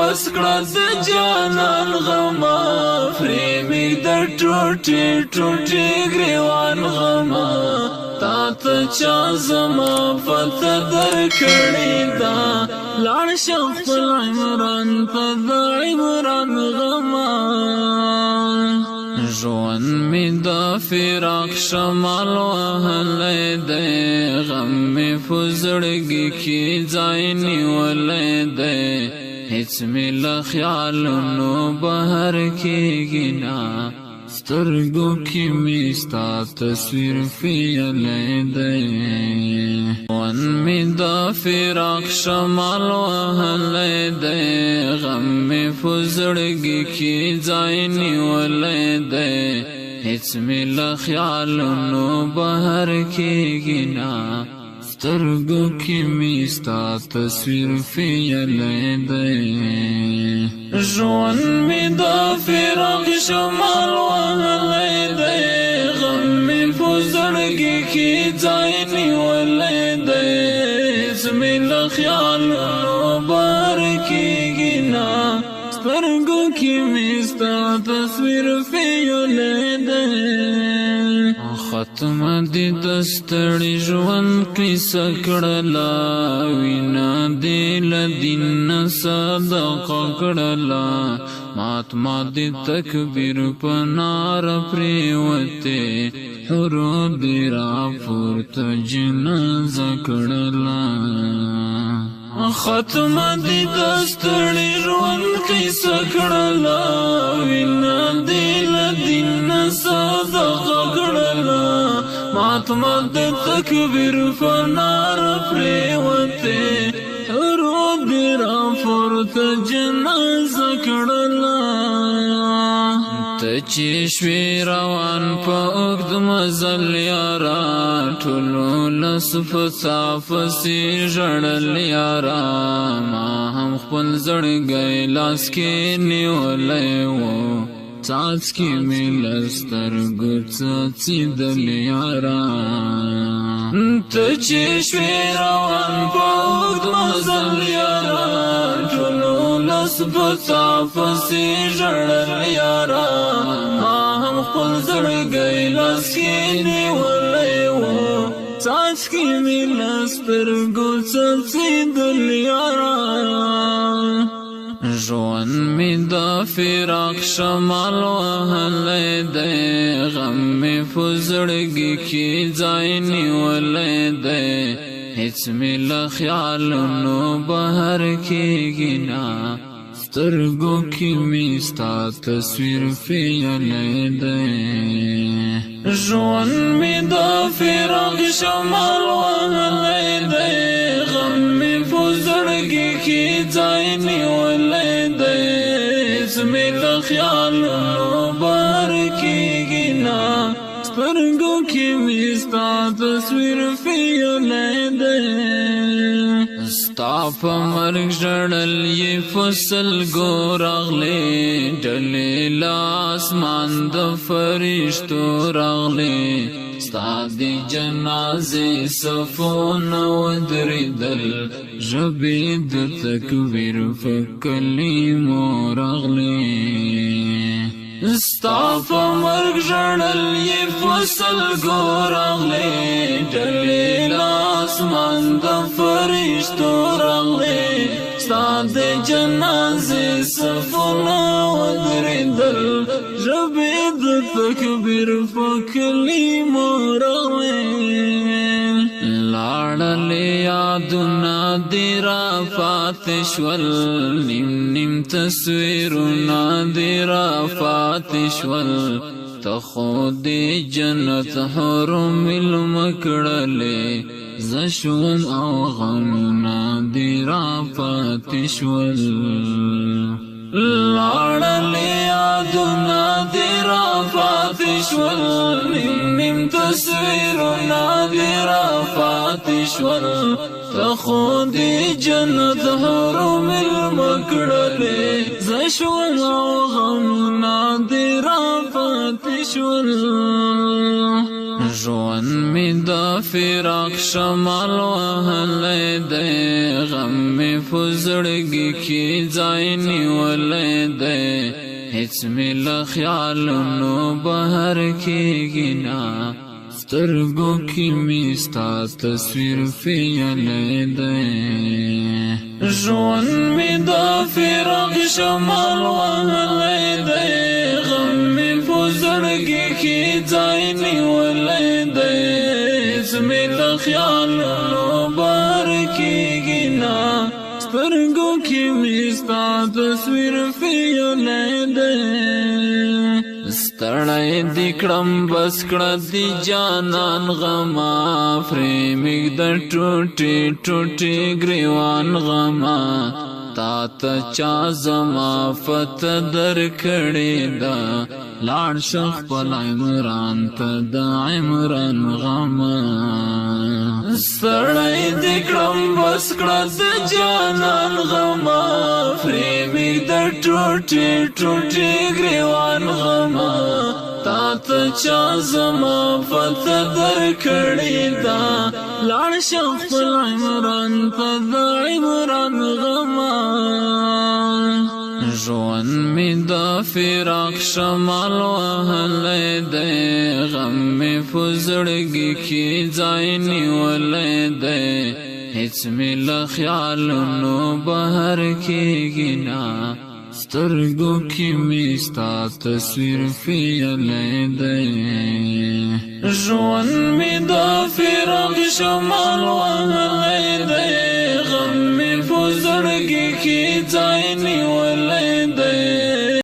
بس کړه د جانان غما پرېمې د ټوټې ټوټې ګریوان غما تا ته چا زما پته درکړې ده لاړ شه خپل عمران ته د عمران غما ژوند مې د فراق شمال وهلی دی غم مې په زړګي کې ځای نیولی دی هېڅ مې له خیالونو بهر کېږي نه سترګو کې مې ستا تصویر پیلی دی ژوند مې د فراق شمال وهلی دی غم مې په زړګي کې ځای نیولی دی هېڅ مې له خیالونو بهر کېږي نه سترګو کې مې ستا تصویر پیلی دی ژوند مې د فراق شمال وهلی دی غم مې په زړګي کې ځای نیولی دی هېڅ مې له خیالونو بهر کېږي نه سترګو کې مې ستا تصویر پیلی دی ختمه دې د ستړي ژوند کیسه کړله وینه دې له دین نه صدقه کړله مات دې تکبیر په ناره پرېوتې حرو دې راپورته جنازه کړله ختمه دې د ستړي ژوند کیسه کړله وینه دې له دین نه صدقه کړله مات دې تکبیر په ناره پرېوتې حرو دې راپورته جنازه کړله ته چې شوې روان په اوږد مزل یاره ټولو لس په ستا پسې ژړل یاره ما هم خپل زړګی لاس کې نیولی و څاڅکي مې له سترګو څڅېدل یاره ته چې شوې روان په اوږد مزل یاره ټولو لس په ستا پسې ژړل یاره ما هم خپل زړګی لاس کې نیولی و څاڅکي مې له سترګو څڅېدل یاره ژوند مې د فراق شمال وهلی دی غم مې په زړګي کې ځای نیولی دی هېڅ مې له خیالونو بهر کېږي نه سترګو کې مې ستا تصویر پیلی دی ژوند مې د فراق شمال وهلی دی غم مې په زړګي کې ځای نیولی دی هېڅ مې له خیالونو بهر کېږي نه سترګو کې مې ستا تصویر پیلی دی ستا په مرګ ژړل یې په سلګو راغلې ډلې له اسمان د فرشتو راغلې ستا د جنازې صفونه ودرېدل ژبې د تکبیر په کلمو راغلې ستا په مرګ ژړل یې په سلګو راغلې ډلې له اسمان د فرشتو راغلې ستا د جنازې صفونه ودرېدل ژبې د تکبیر په کلمو راغلې لاړلې یادونه دې راپاتې شول نیم نیم تصویرونه دې راپاتې شول ته خو دې جنت حرم مېلمه کړلې زه شوم او غمونه دې راپاتې شول لاړلې یادونه دې راپاتې شول نیم نیم تصویرونه دې راپاتې شول ته خو دې جنت حرم مېلمه کړلې زه شوم او غمونه دې راپاتې شول ژوند مې د فراق شمال وهلی دی غم مې پزړګي کې ځای نیولې ده هیڅ مې له خیالونو بهر کېږي نه سترګو کې مې ستا تصویر پیالی دی ژوند مې د فراق شمال وهلی دی غم مې په زړګي کې ځای نیولی دی هېڅ مې له خیالونو بهر کېږي نه سترګو کې مې ستا تصویر پیالی دی ستړی دې کړم بس کړه دې جانان غما پرېمږ د ټوټې ټوټې ګریوان غما تا ته چا زما پته درکړې ده لاړ شه خپل عمران ته د عمران غما ستړی دې کړم بس کړه د جانان غما پرېمږ د ټوټې ټوټې ګریوان غما تا ته چا زما پته درکړې ده لاړ شه خپل عمران ته د عمران غما ژوند مې د فراق شمال وهلی دی غم مې په زړګي کې ځای نیولی دی هېڅ مې له خیالونو بهر کېږي نه سترګو کې مې ستا تصویر پیالی دی ژوند مې د فراق شمال وهلی